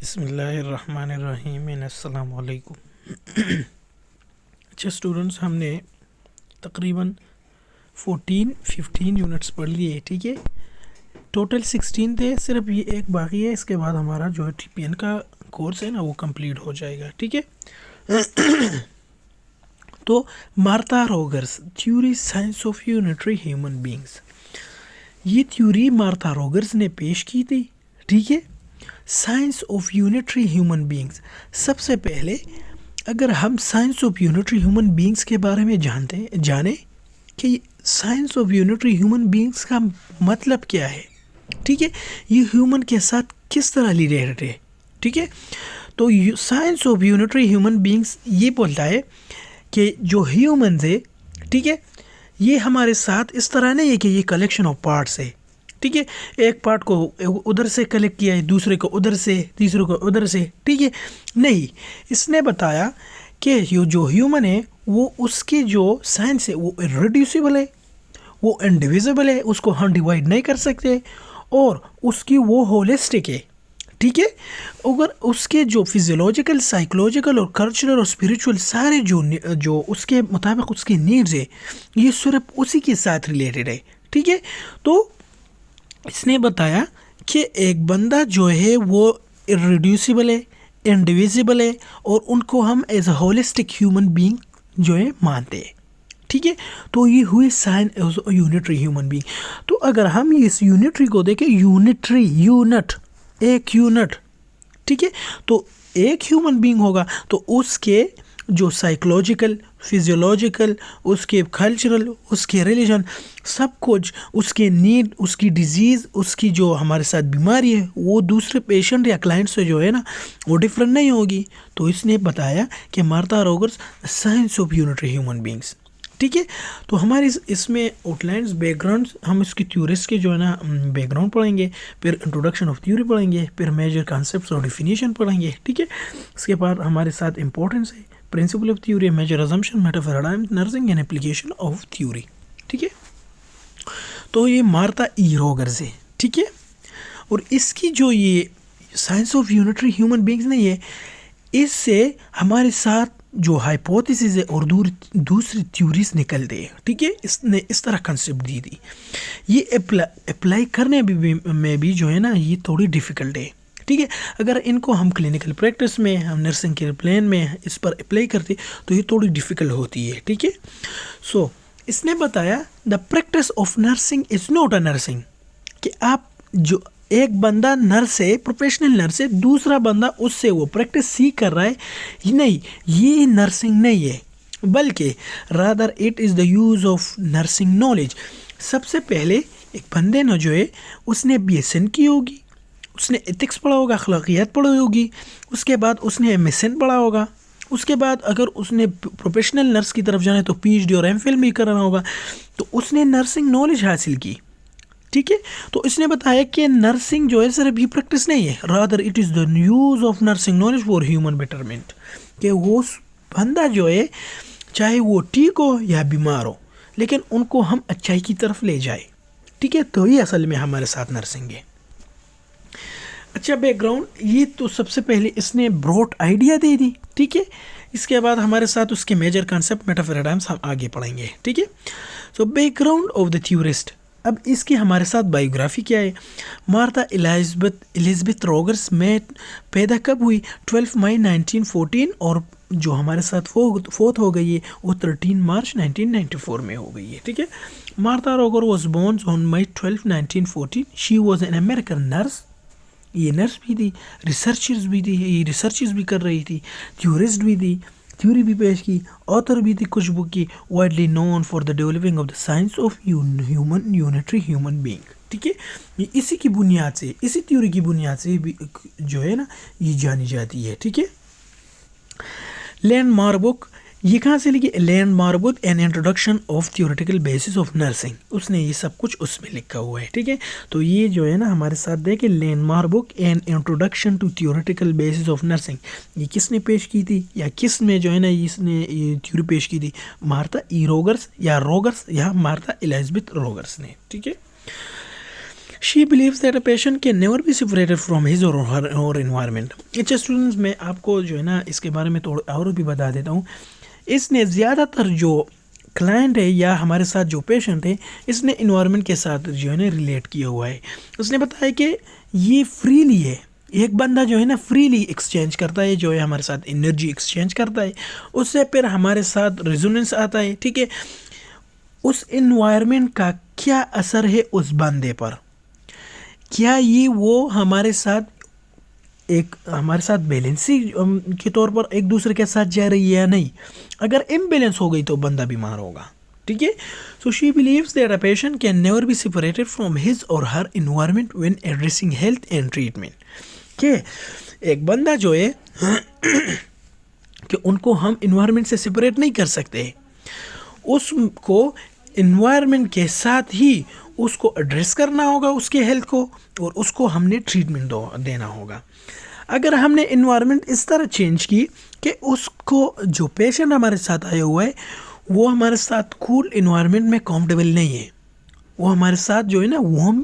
بسم اللہ الرحمن الرحیم السلام علیکم. اچھا اسٹوڈنٹس، ہم نے تقریباً 15 یونٹس پڑھ لیے. ٹھیک ہے، ٹوٹل 16 تھے، صرف یہ ایک باقی ہے. اس کے بعد ہمارا جو ہے TPN کا کورس ہے نا وہ کمپلیٹ ہو جائے گا. ٹھیک ہے. تو Martha Rogers theory science of unitary human beings, یہ تھیوری مارتا روگرس نے پیش کی تھی. ٹھیک ہے، science of unitary human beings. سب سے پہلے اگر ہم science of unitary human beings کے بارے میں جانیں کہ science of unitary human beings کا مطلب کیا ہے. ٹھیک ہے، یہ ہیومن کے ساتھ کس طرح ریلیٹڈ ہے. ٹھیک ہے، تو science of unitary human beings یہ بولتا ہے کہ جو ہیومنز ہے، ٹھیک ہے، یہ ہمارے ساتھ اس طرح نہیں ہے کہ یہ کلیکشن آف پارٹس ہے. ٹھیک ہے، ایک پارٹ کو ادھر سے کلیکٹ کیا ہے، دوسرے کو ادھر سے، تیسرے کو ادھر سے. ٹھیک ہے، نہیں، اس نے بتایا کہ جو ہیومن ہے وہ اس کے جو سائنس ہے وہ ریڈیوسیبل ہے، وہ انڈیویزیبل ہے، اس کو ہم ڈیوائڈ نہیں کر سکتے، اور اس کی وہ ہولسٹک ہے. ٹھیک ہے، اگر اس کے جو فزیولوجیکل، سائیکولوجیکل اور کلچرل اور اسپریچول سارے جو اس کے مطابق اس کی نیڈز ہے، یہ صرف اسی کے ساتھ ریلیٹڈ ہے. ٹھیک ہے، تو اس نے بتایا کہ ایک بندہ جو ہے وہ ریڈیوسیبل ہے، انڈیویزیبل ہے، اور ان کو ہم as a holistic human being جو ہے مانتے ہیں. ٹھیک ہے، تو یہ ہوئی سائنس یونٹری ہیومن بینگ. تو اگر ہم اس یونٹری کو دیکھیں، یونٹری، یونٹ، ایک یونٹ. ٹھیک ہے، تو ایک ہیومن بینگ ہوگا تو اس کے جو سائیکولوجیکل، فزیولوجیکل، اس کے کلچرل، اس کے ریلیجن، سب کچھ، اس کے نیڈ، اس کی ڈیزیز، اس کی جو ہمارے ساتھ بیماری ہے، وہ دوسرے پیشنٹ یا کلائنٹ سے جو ہے نا وہ ڈفرینٹ نہیں ہوگی. تو اس نے بتایا کہ Martha Rogers science of unitary human beings. ٹھیک ہے، تو ہمارے اس میں آؤٹ لائنس، بیک گراؤنڈس، ہم اس کی تھیوریز کے جو ہے نا بیک گراؤنڈ پڑھیں گے، پھر انٹروڈکشن آف تھیوری پڑھیں گے، پھر میجر کانسیپٹس اور ڈیفینیشن پڑھیں گے. ٹھیک ہے، اس کے بعد ہمارے ساتھ امپورٹنس ہے، principal of theory, major assumption, meta paradigm, nursing and application of theory. ٹھیک ہے، تو یہ مارتا روگرز ہے. ٹھیک ہے، اور اس کی جو یہ science of unitary human beings نہیں ہے، اس سے ہمارے ساتھ جو ہائپوتھیسز ہے اور دوسری تھیوریز نکلتے ہیں. ٹھیک ہے، اس نے اس طرح کنسیپٹ دی تھی. یہ اپلائی کرنے میں بھی جو ہے نا یہ تھوڑی ڈیفیکلٹ ہے. ٹھیک ہے، اگر ان کو ہم کلینکل پریکٹس میں، ہم نرسنگ کے پلان میں اس پر اپلائی کرتے تو یہ تھوڑی ڈیفیکلٹ ہوتی ہے. ٹھیک ہے، سو اس نے بتایا the practice of nursing is not a nursing, کہ آپ جو ایک بندہ نرس ہے، پروفیشنل نرس ہے، دوسرا بندہ اس سے وہ پریکٹس سیکھ کر رہا ہے، نہیں، یہ نرسنگ نہیں ہے، بلکہ rather it is the use of nursing knowledge. سب سے پہلے ایک بندے نے جو ہے اس نے BSN کی ہوگی، اس نے ایتھکس پڑھا ہوگا، اخلاقیات پڑھی ہوگی، اس کے بعد اس نے MSN پڑھا ہوگا، اس کے بعد اگر اس نے پروفیشنل نرس کی طرف جانا تو PhD اور MPhil بھی کرنا ہوگا، تو اس نے نرسنگ نالج حاصل کی. ٹھیک ہے، تو اس نے بتایا کہ نرسنگ جو ہے صرف یہ پریکٹس نہیں ہے، rather it is the use of nursing knowledge for human betterment, کہ وہ بندہ جو ہے چاہے وہ ٹھیک ہو یا بیمار ہو، لیکن ان کو ہم اچھائی کی طرف لے جائے. ٹھیک ہے، تو یہ اصل میں ہمارے ساتھ نرسنگ ہے. اچھا، بیک گراؤنڈ، یہ تو سب سے پہلے اس نے براڈ آئیڈیا دے دی. ٹھیک ہے، اس کے بعد ہمارے ساتھ اس کے میجر کانسیپٹ، میٹا پیراڈائمس ہم آگے پڑھیں گے. ٹھیک ہے، سو back ground of the theorist. اب اس کی ہمارے ساتھ بائیوگرافی کیا ہے. مارتا الزبتھ روگرس میں پیدا کب ہوئی؟ 12 مئی 1914، اور جو ہمارے ساتھ فوت ہو گئی ہے وہ 13 مارچ 1994 میں ہو گئی ہے. ٹھیک ہے، مارتا Roger was born on May 12, 1914. She was an American nurse. یہ نرس بھی تھی، ریسرچرز بھی تھی، یہ ریسرچز بھی کر رہی تھی، تھیورسٹ بھی تھی، تھیوری بھی پیش کی، آتھر بھی تھی کچھ بک کی. Widely known for the developing of the science of unitary human being. ٹھیک ہے، یہ اسی کی بنیاد سے، اسی تھیوری کی بنیاد سے بھی جو ہے نا یہ جانی جاتی ہے. ٹھیک ہے، لینڈ مارک بک یہ کہاں سے لکھی؟ Landmark book an introduction of theoretical basis of nursing. اس نے یہ سب کچھ اس میں لکھا ہوا ہے. ٹھیک ہے، تو یہ جو ہے نا ہمارے ساتھ دیکھیں، landmark book an introduction to theoretical basis of nursing. یہ کس نے پیش کی تھی، یا کس میں جو ہے نا اس نے یہ تھیوری پیش کی تھی؟ مارتا روگرس یا مارتا الزبتھ روگرس نے. ٹھیک ہے، She believes that a patient can never be separated from his or her or environment. اچھا اسٹوڈنٹس میں آپ کو جو ہے نا اس کے بارے میں تھوڑا اور بھی بتا دیتا ہوں. اس نے زیادہ تر جو کلائنٹ ہے یا ہمارے ساتھ جو پیشنٹ ہے اس نے انوائرمنٹ کے ساتھ جو ہے نا ریلیٹ کیا ہوا ہے. اس نے بتایا کہ یہ فریلی ہے, ایک بندہ جو ہے نا فریلی ایکسچینج کرتا ہے, جو ہے ہمارے ساتھ انرجی ایکسچینج کرتا ہے, اس سے پھر ہمارے ساتھ ریزوننس آتا ہے. ٹھیک ہے, اس انوائرمنٹ کا کیا اثر ہے اس بندے پر, کیا یہ وہ ہمارے ساتھ بیلنسی کے طور پر ایک دوسرے کے ساتھ جا رہی ہے یا نہیں. اگر امبیلنس ہو گئی تو بندہ بیمار ہوگا. ٹھیک ہے, so she believes that a patient can never be separated from his or her environment when addressing health and treatment. کہ ایک بندہ جو ہے کہ ان کو ہم انوائرمنٹ سے سپریٹ نہیں کر سکتے, اس کو انوائرمنٹ کے ساتھ ہی اس کو ایڈریس کرنا ہوگا اس کے ہیلتھ کو, اور اس کو ہم نے ٹریٹمنٹ دینا ہوگا. اگر ہم نے انوائرمنٹ اس طرح چینج کی کہ اس کو جو پیشنٹ ہمارے ساتھ آیا ہوا ہے وہ ہمارے ساتھ کول انوائرمنٹ میں کمفرٹیبل نہیں ہے, وہ ہمارے ساتھ جو ہے نا وارم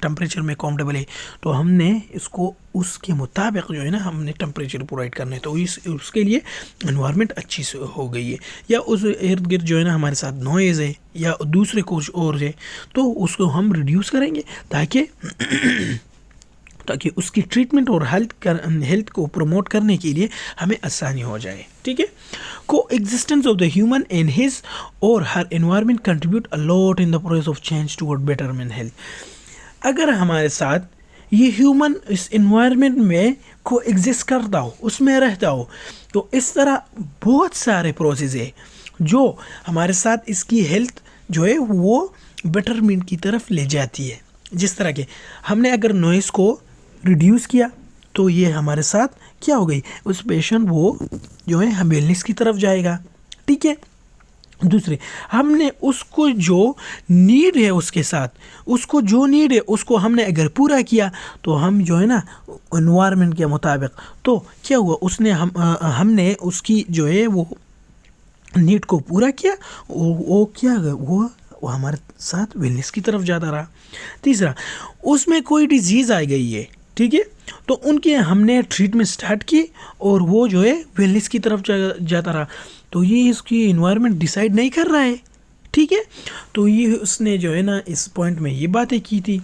ٹمپریچر میں کمفرٹیبل ہے, تو ہم نے اس کو اس کے مطابق جو ہے نا ہم نے ٹمپریچر پرووائڈ کرنا ہے. تو اس کے لیے انوائرمنٹ اچھی سے ہو گئی ہے, یا اس ارد گرد جو ہے نا ہمارے ساتھ نوائز ہے یا دوسرے کچھ اور ہے, تو اس کو ہم ریڈیوس کریں گے تاکہ اس کی ٹریٹمنٹ اور ہیلتھ کو پروموٹ کرنے کے لیے ہمیں آسانی ہو جائے. ٹھیک ہے, کو existence of the human and his or her environment contribute a lot in the process of change toward betterment health. اگر ہمارے ساتھ یہ ہیومن اس انوائرمنٹ میں کو ایگزسٹ کرتا ہو, اس میں رہتا ہو, تو اس طرح بہت سارے پروسیس ہے جو ہمارے ساتھ اس کی ہیلتھ جو ہے وہ بیٹرمنٹ کی طرف لے جاتی ہے. جس طرح کہ ہم نے اگر نوائز کو ریڈیوس کیا تو یہ ہمارے ساتھ کیا ہو گئی, اس پیشنٹ وہ جو ہے ویلنس کی طرف جائے گا. ٹھیک ہے, دوسرے ہم نے اس کو جو نیڈ ہے اس کے ساتھ اس کو جو نیڈ ہے اس کو ہم نے اگر پورا کیا تو ہم جو ہے نا انوائرمنٹ کے مطابق تو کیا ہوا, اس نے ہم نے اس کی جو ہے وہ نیڈ کو پورا کیا, وہ کیا وہ ہمارے ساتھ ویلنس کی طرف جاتا رہا. تیسرا, اس میں کوئی ڈیزیز آ گئی ہے, ٹھیک ہے, تو ان کے ہم نے ٹریٹمنٹ سٹارٹ کی اور وہ جو ہے ویلنس کی طرف جاتا رہا, تو یہ اس کی انوائرمنٹ ڈیسائیڈ نہیں کر رہا ہے. ٹھیک ہے, تو یہ اس نے جو ہے نا اس پوائنٹ میں یہ باتیں کی تھی.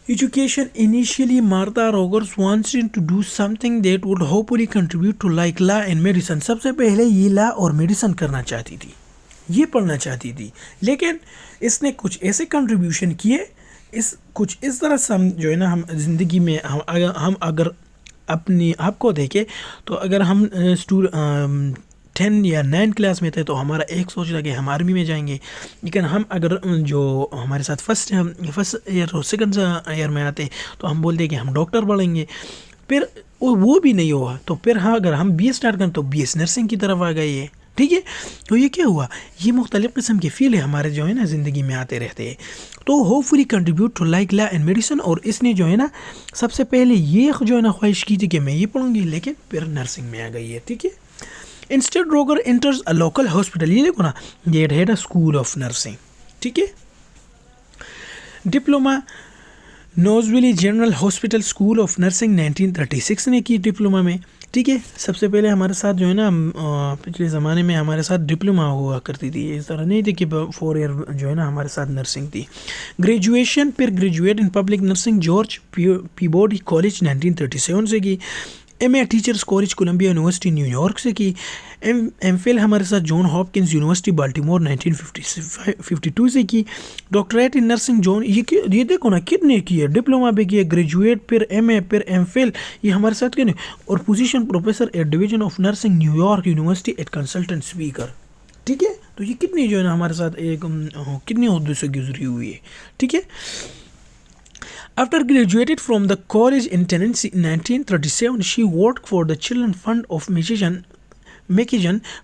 Education initially Martha Rogers wanted to do something that would hopefully contribute to like law and medicine. سب سے پہلے یہ لا اور میڈیسن کرنا چاہتی تھی, یہ پڑھنا چاہتی تھی, لیکن اس نے کچھ ایسے کنٹریبیوشن کیے, کچھ اس طرح سے ہم جو ہے نا ہم زندگی میں ہم اگر اپنی آپ کو دیکھیں تو اگر ہم 10 یا 9 کلاس میں تھے تو ہمارا ایک سوچ تھا کہ ہم آرمی میں جائیں گے, لیکن ہم اگر جو ہمارے ساتھ فرسٹ ایئر اور سیکنڈ ایئر میں آتے تو ہم بولتے کہ ہم ڈاکٹر بنیں گے. پھر وہ بھی نہیں ہوا, تو پھر ہاں اگر ہم BA اسٹارٹ کریں تو BS نرسنگ کی طرف آ گئی ہے. ٹھیک ہے, تو یہ کیا ہوا, یہ مختلف قسم کے فیلڈ ہمارے جو ہے نا زندگی میں آتے رہتے ہیں, تو hopefully contribute to like law and medicine. اور اس نے جو ہے نا سب سے پہلے یہ جو ہے نا خواہش کی تھی کہ میں یہ پڑھوں گی, لیکن پھر نرسنگ میں آ گئی ہے. ٹھیک ہے, instead Roger enters a local hospital. یہ دیکھو نا, یہ head a school of nursing. ٹھیک ہے, ڈپلوما نوزویلی general hospital school of nursing 1936 نے کی ڈپلوما میں. ٹھیک ہے, سب سے پہلے ہمارے ساتھ جو ہے نا پچھلے زمانے میں ہمارے ساتھ ڈپلوما ہوا کرتی تھی, اس طرح نہیں تھی کہ 4 ایئر جو ہے نا ہمارے ساتھ نرسنگ تھی. گریجویشن پھر graduate in public nursing George Peabody College 1937 سے کی. MA teachers College Columbia University New York سے کی. ایم فل ہمارے ساتھ جان ہاپکنز یونیورسٹی بالٹیمور 1952 سے کی. ڈاکٹریٹ ان نرسنگ یہ دیکھو نا کتنے کی ہے, ڈپلوما بھی کی ہے, گریجویٹ پھر MA پھر ایم فل, یہ ہمارے ساتھ کیا نہیں. اور position professor at division of nursing New York University at consultant speaker. ٹھیک ہے, تو یہ کتنی جو ہے نا ہمارے ساتھ ایک کتنی عہدوں سے گزری ہوئی ہے. ٹھیک ہے, after graduated from the college in Tennessee 1937, she worked for the Children's Fund of Michigan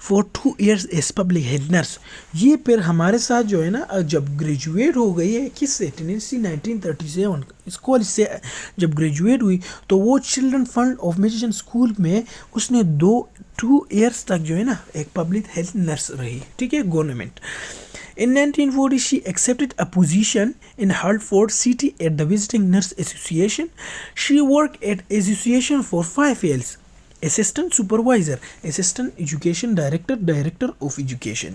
for 2 years as public health nurse. یہ پھر ہمارے ساتھ جو ہے نا جب گریجویٹ ہو گئی ہے کس سے, ٹینیسی 1937 اس کالج سے جب گریجویٹ ہوئی تو وہ چلڈرن فنڈ آف میچیگن اسکول میں اس نے 2 ایئرس تک جو ہے نا ایک پبلک ہیلتھ نرس رہی. ٹھیک ہے, government. In 1940, she accepted a position in Hartford City at the Visiting Nurse Association. She worked at association for 5 years. Assistant Supervisor, Assistant Education Director, Director of Education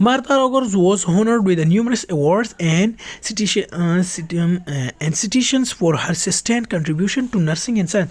Martha Rogers was honored with numerous awards and citations for her sustained contribution to nursing and science.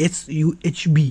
SUHB,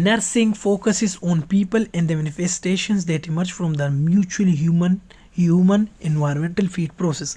Nursing focuses on people and the manifestations that emerge from the mutually human environmental feed process.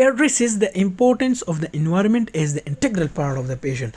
addresses the importance of the environment as the integral part of the patient.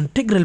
integral